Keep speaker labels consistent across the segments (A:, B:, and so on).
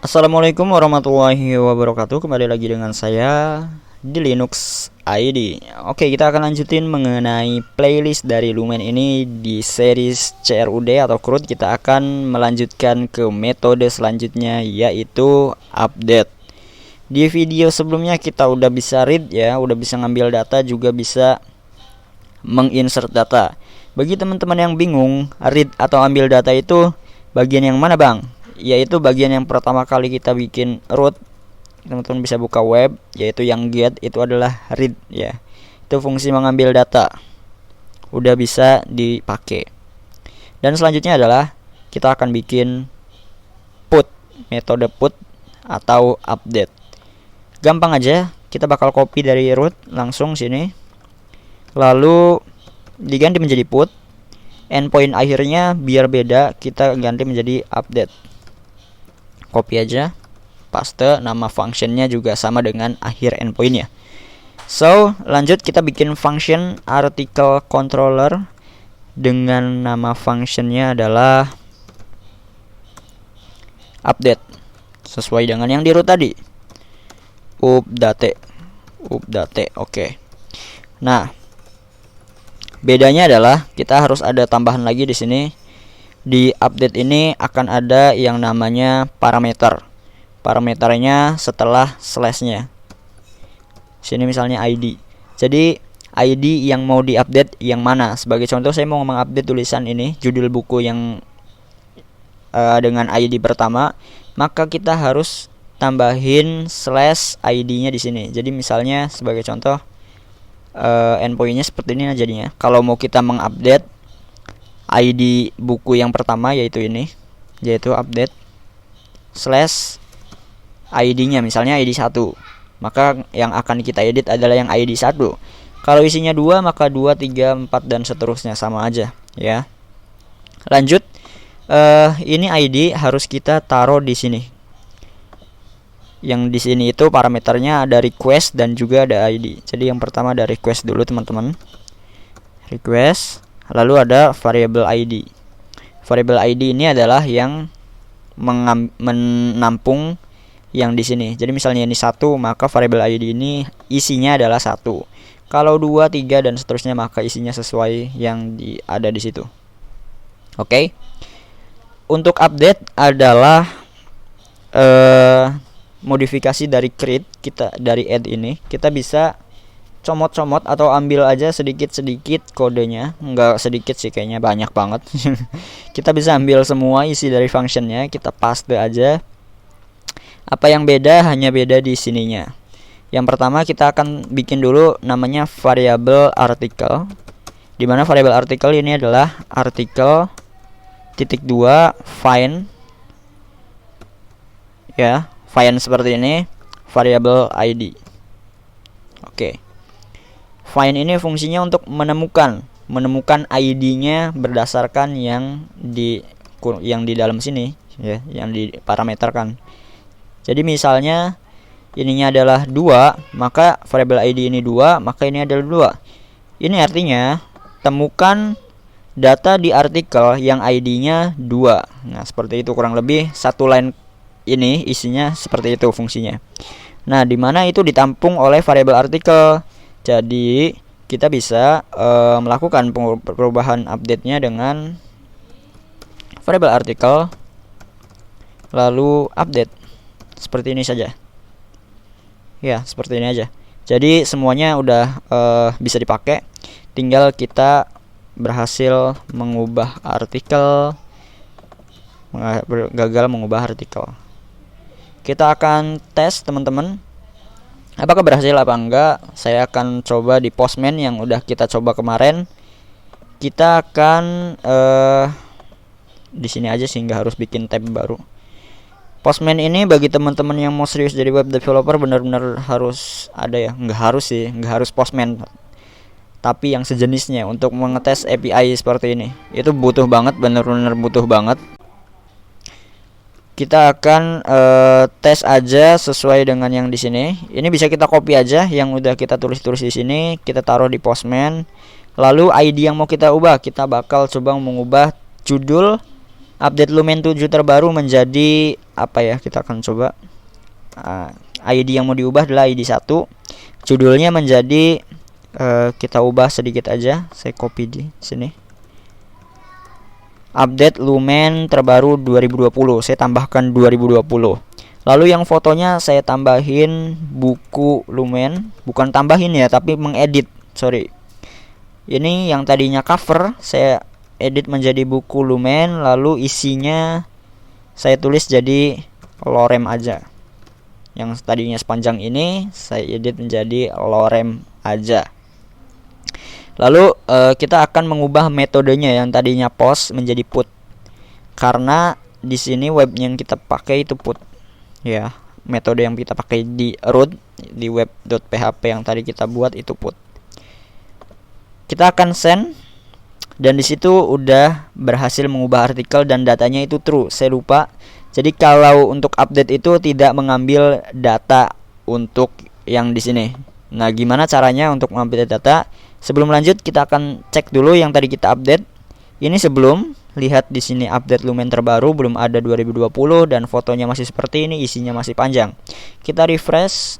A: Assalamualaikum warahmatullahi wabarakatuh. Kembali lagi dengan saya di Linux ID. Oke, kita akan lanjutin mengenai playlist dari Lumen ini di series CRUD atau CRUD. Kita akan melanjutkan ke metode selanjutnya, yaitu update. Di video sebelumnya kita udah bisa read ya, udah bisa ngambil data, juga bisa menginsert data. Bagi teman-teman yang bingung, read atau ambil data itu bagian yang mana, Bang? Yaitu bagian yang pertama kali kita bikin root. Teman-teman bisa buka web, yaitu yang get itu adalah read ya. Itu fungsi mengambil data. Udah bisa dipakai. Dan selanjutnya adalah kita akan bikin put, metode put atau update. Gampang aja, kita bakal copy dari root langsung sini. Lalu diganti menjadi put. Endpoint akhirnya biar beda, kita ganti menjadi update. Copy aja, paste, nama functionnya juga sama dengan akhir endpointnya. So, lanjut kita bikin function article controller dengan nama functionnya adalah update, sesuai dengan yang di root tadi. Update. Oke. Nah, bedanya adalah kita harus ada tambahan lagi di sini. Di update ini akan ada yang namanya parameter. Parameternya setelah slashnya. Sini misalnya ID. Jadi ID yang mau diupdate yang mana? Sebagai contoh saya mau mengupdate tulisan ini, judul buku yang dengan ID pertama, maka kita harus tambahin slash ID-nya di sini. Jadi misalnya sebagai contoh endpoint-nya seperti ini jadinya. Kalau mau kita mengupdate ID buku yang pertama yaitu ini, yaitu update slash ID-nya misalnya ID 1. Maka yang akan kita edit adalah yang ID 1. Kalau isinya 2 maka 2, 3, 4 dan seterusnya sama aja ya. Lanjut, ini ID harus kita taruh di sini. Yang di sini itu parameternya ada request dan juga ada ID. Jadi yang pertama ada request dulu teman-teman. Request. Lalu ada variable ID. Variable ID ini adalah yang menampung yang di sini. Jadi misalnya ini 1, maka variable ID ini isinya adalah 1. Kalau 2, 3 dan seterusnya maka isinya sesuai yang ada di situ. Oke. Untuk update adalah modifikasi dari create kita, dari add ini kita bisa comot-comot atau ambil aja sedikit-sedikit kodenya. Enggak sedikit sih, kayaknya banyak banget. Kita bisa ambil semua isi dari functionnya, kita paste aja. Apa yang beda? Hanya beda di sininya. Yang pertama kita akan bikin dulu namanya variable article, dimana variable article ini adalah article titik 2 find ya, find seperti ini, variable ID. Oke. Find ini fungsinya untuk menemukan ID-nya berdasarkan yang di dalam sini ya, yang diparameterkan. Jadi misalnya ininya adalah 2, maka variable ID ini 2, maka ini adalah 2. Ini artinya temukan data di artikel yang ID-nya 2. Nah, seperti itu kurang lebih satu line ini isinya seperti itu fungsinya. Nah, dimana itu ditampung oleh variable artikel. Jadi kita bisa melakukan perubahan update-nya dengan variable article lalu update. Seperti ini saja. Ya, seperti ini aja. Jadi semuanya udah bisa dipakai. Tinggal kita berhasil mengubah artikel, gagal mengubah artikel. Kita akan tes teman-teman, apakah berhasil apa enggak. Saya akan coba di Postman yang udah kita coba kemarin. Kita akan di sini aja sehingga harus bikin tab baru. Postman ini bagi teman-teman yang mau serius jadi web developer benar-benar harus ada ya. Nggak harus Postman, tapi yang sejenisnya untuk mengetes API seperti ini. Itu butuh banget, benar-benar butuh banget. Kita akan tes aja sesuai dengan yang di sini. Ini bisa kita copy aja yang udah kita tulis di sini, kita taruh di Postman. Lalu ID yang mau kita ubah, kita bakal coba mengubah judul Update Lumen 7 terbaru menjadi apa ya? Kita akan coba. ID yang mau diubah adalah ID 1. Judulnya menjadi kita ubah sedikit aja. Saya copy di sini. Update Lumen terbaru 2020. Saya tambahkan 2020. Lalu yang fotonya saya tambahin buku Lumen. Bukan tambahin ya, tapi mengedit. Sorry. Ini yang tadinya cover saya edit menjadi buku Lumen, lalu isinya saya tulis jadi lorem aja. Yang tadinya sepanjang ini saya edit menjadi lorem aja. Lalu kita akan mengubah metodenya yang tadinya post menjadi put. Karena di sini web yang kita pakai itu put. Ya, metode yang kita pakai di root di web.php yang tadi kita buat itu put. Kita akan send, dan disitu udah berhasil mengubah artikel dan datanya itu true. Saya lupa. Jadi kalau untuk update itu tidak mengambil data untuk yang di sini. Nah, gimana caranya untuk mengambil data? Sebelum lanjut kita akan cek dulu yang tadi kita update. Ini sebelum, lihat di sini update Lumen terbaru belum ada 2020 dan fotonya masih seperti ini, isinya masih panjang. Kita refresh.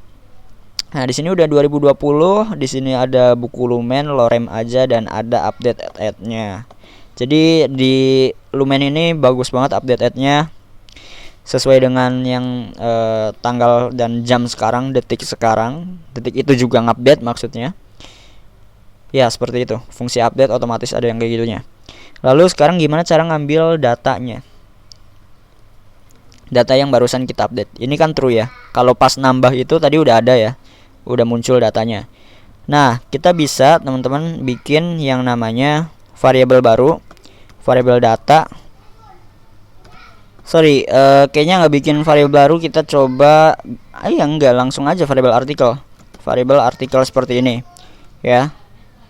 A: Nah, di sini udah 2020, di sini ada buku Lumen, lorem aja, dan ada update ad-nya. Jadi di Lumen ini bagus banget update ad-nya, sesuai dengan yang tanggal dan jam sekarang, detik sekarang. Detik itu juga ngupdate maksudnya. Ya, seperti itu. Fungsi update otomatis ada yang kayak gitunya. Lalu sekarang gimana cara ngambil datanya? Data yang barusan kita update. Ini kan true ya. Kalau pas nambah itu tadi udah ada ya. Udah muncul datanya. Nah, kita bisa teman-teman bikin yang namanya variabel baru, variabel data. Sorry, kayaknya nggak bikin variabel baru. Kita coba, enggak, langsung aja variabel artikel. Variabel artikel seperti ini, ya.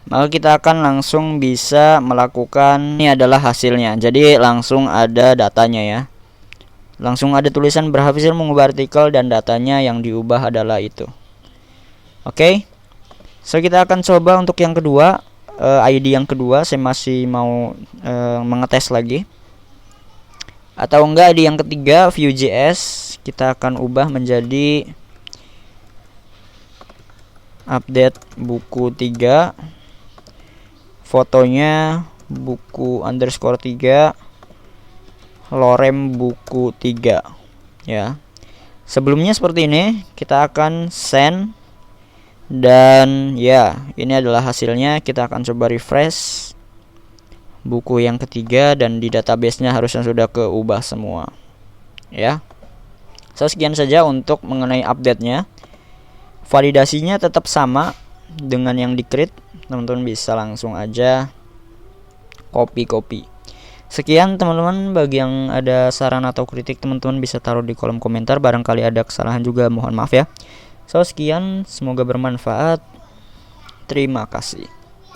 A: Maka kita akan langsung bisa melakukan, ini adalah hasilnya. Jadi langsung ada datanya ya. Langsung ada tulisan berhasil mengubah artikel dan datanya yang diubah adalah itu. Oke, so kita akan coba untuk yang kedua, ID yang kedua. Saya masih mau mengetes lagi. Atau enggak, ID yang ketiga, Vue.js. Kita akan ubah menjadi update buku 3. Fotonya buku _3, lorem buku 3. Ya. Sebelumnya seperti ini, kita akan send. Dan ya, ini adalah hasilnya. Kita akan coba refresh buku yang ketiga, dan di database-nya harusnya sudah keubah semua. Ya. So, sekian saja untuk mengenai update-nya. Validasinya tetap sama dengan yang di create. Teman-teman bisa langsung aja copy. Sekian teman-teman. Bagi yang ada saran atau kritik, teman-teman bisa taruh di kolom komentar. Barangkali ada kesalahan juga, mohon maaf ya. So, sekian, semoga bermanfaat. Terima kasih.